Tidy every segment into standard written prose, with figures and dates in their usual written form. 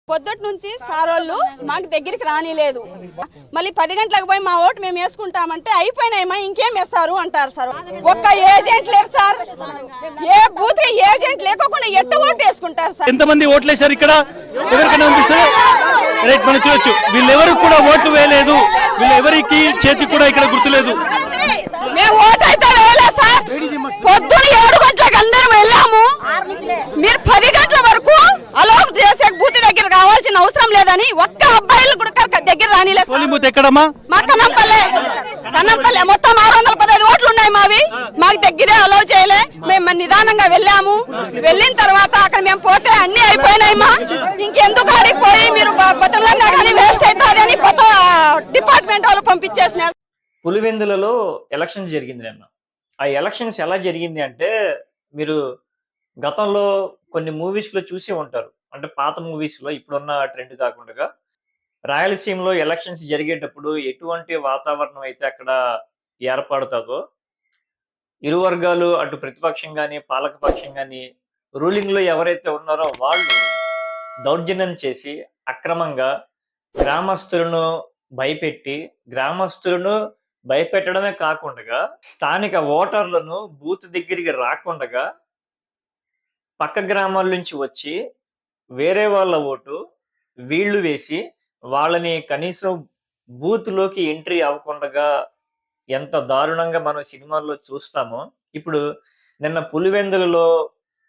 పొద్దుటి నుంచి సారోళ్ళు మాకు దగ్గరికి రానిలేదు. మళ్ళీ 10 గంటలకు పోయి మా ఓటు మేము వేసుకుంటామంటే అయిపోయినాయమ్మా ఇంకేం వేస్తారు అంటారు సార్. ఒక్క ఏజెంట్ లేరు సార్, ఏ బూత్ ఏజెంట్ లేకుండా ఎట్ట ఓటు వేసుకుంటారు సార్. ఎంతమంది ఓట్లు వేశారు ఇక్కడ? ఎవరికైనా రైట్ మనం చూడొచ్చు. వీళ్ళెవరు కూడా ఓట్లు వేయలేదు, వీళ్ళెవరికి చేతి కూడా ఇక్కడ గుర్తులేదు. మేము ఓటు అయితే వేయలేదు సార్. పొద్దున 7 గంటలకు అందరం వెళ్ళాము. మీరు 10 గంటల వరకు అలోక్ చేసే బూత్ దగ్గర రావాల్సిన అవసరం లేదని ఒక్క అబ్బాయిలు కూడా దగ్గర రానిలేదు. ఎక్కడమ్మా? మా కన్నంపల్లె మొత్తం 615 ఓట్లు ఉన్నాయి మావి. మాకు దగ్గరే అలో చేయలే. మేము నిదానంగా వెళ్ళాము. వెళ్ళిన తర్వాత అక్కడ మేము పోతే అన్ని అయిపోయినాయమ్మా. ఇంకెందుకు ఆడిపోయి మీరు బతులంగా కానీ వేస్ట్ అవుతుంది అని డిపార్ట్మెంట్ వాళ్ళు పంపించేసినారు. పులివెందులలో ఎలక్షన్స్ జరిగింది నిన్న. ఆ ఎలక్షన్స్ ఎలా జరిగింది అంటే, మీరు గతంలో కొన్ని మూవీస్ లో చూసి ఉంటారు. అంటే పాత మూవీస్ లో, ఇప్పుడున్న ట్రెండ్ కాకుండా రాయలసీమలో ఎలక్షన్స్ జరిగేటప్పుడు ఎటువంటి వాతావరణం అయితే అక్కడ ఏర్పడుతుందో, ఇరు వర్గాలు అటు ప్రతిపక్షం కానీ పాలక పక్షం కానీ రూలింగ్ లో ఎవరైతే ఉన్నారో వాళ్ళు దౌర్జన్యం చేసి అక్రమంగా గ్రామస్తులను భయపెట్టడమే కాకుండా స్థానిక ఓటర్లను బూత్ దగ్గరికి రాకుండా పక్క గ్రామాల నుంచి వచ్చి వేరే వాళ్ళ ఓటు వీళ్ళు వేసి వాళ్ళని కనీసం బూత్ లోకి ఎంట్రీ అవ్వకుండా ఎంత దారుణంగా మనం సినిమాల్లో చూస్తామో, ఇప్పుడు నిన్న పులివెందులలో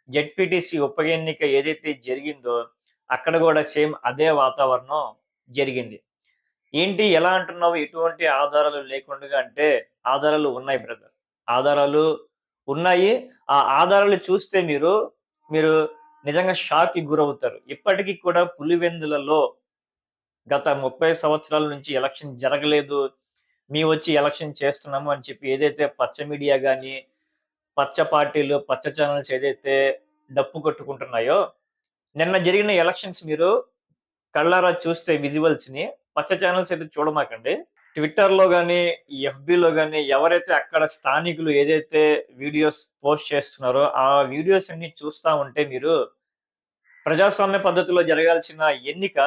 జెడ్పీటీసీ ఉప ఎన్నిక ఏదైతే జరిగిందో అక్కడ కూడా సేమ్ అదే వాతావరణం జరిగింది. ఏంటి ఎలా అంటున్నావు? ఎటువంటి ఆధారాలు లేకుండా అంటే, ఆధారాలు ఉన్నాయి బ్రదర్, ఆధారాలు ఉన్నాయి. ఆ ఆధారాలు చూస్తే మీరు నిజంగా షాక్ కి గురవుతారు. ఇప్పటికీ కూడా పులివెందులలో గత 30 సంవత్సరాల నుంచి ఎలక్షన్ జరగలేదు, మీ వచ్చి ఎలక్షన్ చేస్తున్నాము అని చెప్పి ఏదైతే పచ్చ మీడియా కానీ పచ్చ పార్టీలు పచ్చ ఛానల్స్ ఏదైతే డప్పు కొట్టుకుంటున్నాయో, నిన్న జరిగిన ఎలక్షన్స్ మీరు కళ్ళారా చూస్తే విజువల్స్ ని, పచ్చ ఛానల్స్ అయితే చూడమాకండి. ట్విట్టర్ లో కానీ ఎఫ్బిలో కానీ ఎవరైతే అక్కడ స్థానికులు ఏదైతే వీడియోస్ పోస్ట్ చేస్తున్నారో ఆ వీడియోస్ అన్ని చూస్తా ఉంటే మీరు ప్రజాస్వామ్య పద్ధతిలో జరగాల్సిన ఎన్నిక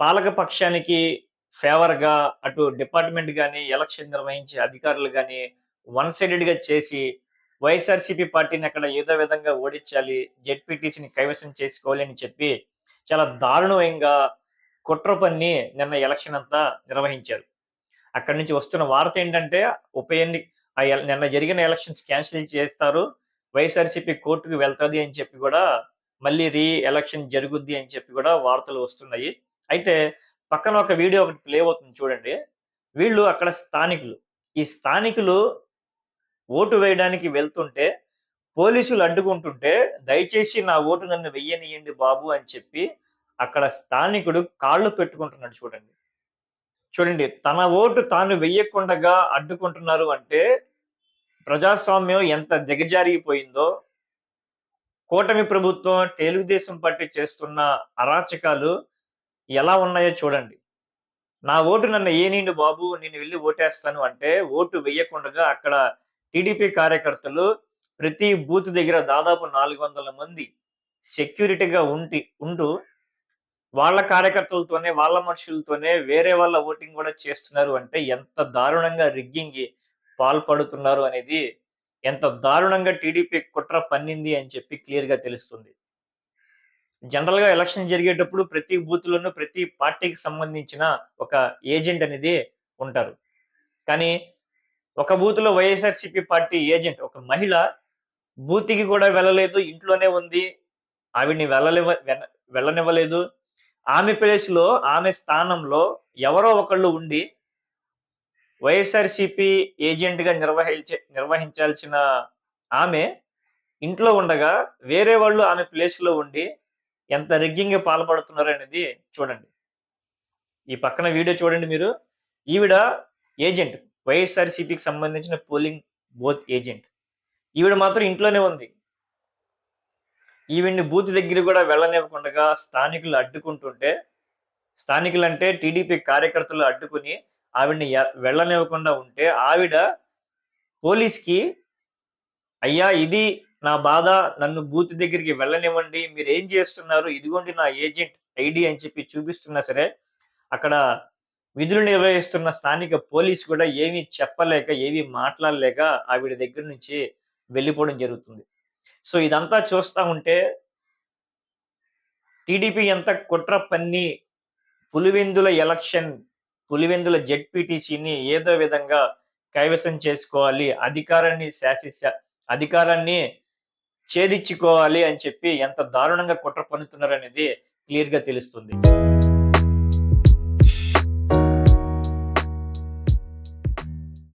పాలక పక్షానికి ఫేవర్ గా అటు డిపార్ట్మెంట్ కానీ ఎలక్షన్ నిర్వహించే అధికారులు కానీ వన్ సైడెడ్ గా చేసి వైఎస్ఆర్సీపీ పార్టీని అక్కడ ఏదో విధంగా ఓడించాలి, జెడ్పీటీసీని కైవసం చేసుకోవాలి అని చెప్పి చాలా దారుణంగా కుట్ర పన్ని నిన్న ఎలక్షన్ అంతా నిర్వహించారు. అక్కడి నుంచి వస్తున్న వార్త ఏంటంటే, నిన్న జరిగిన ఎలక్షన్స్ క్యాన్సిల్ చేస్తారు, వైఎస్ఆర్సీపీ కోర్టుకు వెళ్తుంది అని చెప్పి కూడా మళ్ళీ ఎలక్షన్ జరుగుద్ది అని చెప్పి కూడా వార్తలు వస్తున్నాయి. అయితే పక్కన ఒక వీడియో ఒకటి ప్లే అవుతుంది చూడండి. వీళ్ళు అక్కడ స్థానికులు, ఈ స్థానికులు ఓటు వేయడానికి వెళ్తుంటే పోలీసులు అడ్డుకుంటుంటే, దయచేసి నా ఓటు నన్ను వెయ్యనియండి బాబు అని చెప్పి అక్కడ స్థానికుడు కాళ్ళు పెట్టుకుంటున్నాడు. చూడండి, తన ఓటు తాను వెయ్యకుండా అడ్డుకుంటున్నారు అంటే ప్రజాస్వామ్యం ఎంత దిగజారిపోయిందో, కూటమి ప్రభుత్వం తెలుగుదేశం పార్టీ చేస్తున్న అరాచకాలు ఎలా ఉన్నాయో చూడండి. నా ఓటు నన్ను ఏనిండు బాబు, నేను వెళ్ళి ఓటేస్తాను అంటే ఓటు వెయ్యకుండా అక్కడ టీడీపీ కార్యకర్తలు ప్రతి బూత్ దగ్గర దాదాపు 400 మంది సెక్యూరిటీగా ఉంటూ వాళ్ళ కార్యకర్తలతోనే వాళ్ళ మనుషులతోనే వేరే వాళ్ళ ఓటింగ్ కూడా చేస్తున్నారు అంటే ఎంత దారుణంగా రిగ్గింగ్ పాల్పడుతున్నారు అనేది, ఎంత దారుణంగా టీడీపీ కుట్ర పన్నింది అని చెప్పి క్లియర్ గా తెలుస్తుంది. జనరల్ గా ఎలక్షన్ జరిగేటప్పుడు ప్రతి బూత్ లోనూ ప్రతి పార్టీకి సంబంధించిన ఒక ఏజెంట్ అనేది ఉంటారు. కానీ ఒక బూత్ లో వైఎస్ఆర్సీపీ పార్టీ ఏజెంట్ ఒక మహిళ బూత్కి కూడా వెళ్ళలేదు, ఇంట్లోనే ఉంది, ఆవిడ్ని వెళ్ళనివ్వలేదు. ఆమె ప్లేస్ లో, ఆమె స్థానంలో ఎవరో ఒకళ్ళు ఉండి వైఎస్ఆర్సీపీ ఏజెంట్ గా నిర్వహించాల్సిన ఆమె ఇంట్లో ఉండగా వేరే వాళ్ళు ఆమె ప్లేస్ లో ఉండి ఎంత రిగ్గింగ్ పాల్పడుతున్నారు అనేది చూడండి. ఈ పక్కన వీడియో చూడండి మీరు. ఈవిడ ఏజెంట్, వైఎస్ఆర్సీపీకి సంబంధించిన పోలింగ్ బూత్ ఏజెంట్. ఈవిడ మాత్రం ఇంట్లోనే ఉంది. ఈవిడ్ని బూత్ దగ్గర కూడా వెళ్ళనివ్వకుండా స్థానికులు అడ్డుకుంటుంటే, స్థానికులు అంటే టీడీపీ కార్యకర్తలు అడ్డుకుని ఆవిడ్ని వెళ్ళనివ్వకుండా ఉంటే, ఆవిడ పోలీస్కి అయ్యా ఇది నా బాధ, నన్ను బూత్ దగ్గరికి వెళ్ళనివ్వండి, మీరు ఏం చేస్తున్నారు, ఇదిగోండి నా ఏజెంట్ ఐడి అని చెప్పి చూపిస్తున్నా సరే, అక్కడ విధులు నిర్వహిస్తున్న స్థానిక పోలీస్ కూడా ఏమీ చెప్పలేక, ఏమీ మాట్లాడలేక ఆవిడ దగ్గర నుంచి వెళ్ళిపోవడం జరుగుతుంది. సో ఇదంతా చూస్తా ఉంటే టీడీపీ ఎంత కుట్ర పన్ని పులివెందుల ఎలక్షన్, పులివెందుల జెడ్పీటీసీని ఏదో విధంగా కైవసం చేసుకోవాలి, అధికారాన్ని ఛేదించుకోవాలి అని చెప్పి ఎంత దారుణంగా కుట్ర పన్నుతున్నారనేది క్లియర్‌గా తెలుస్తుంది.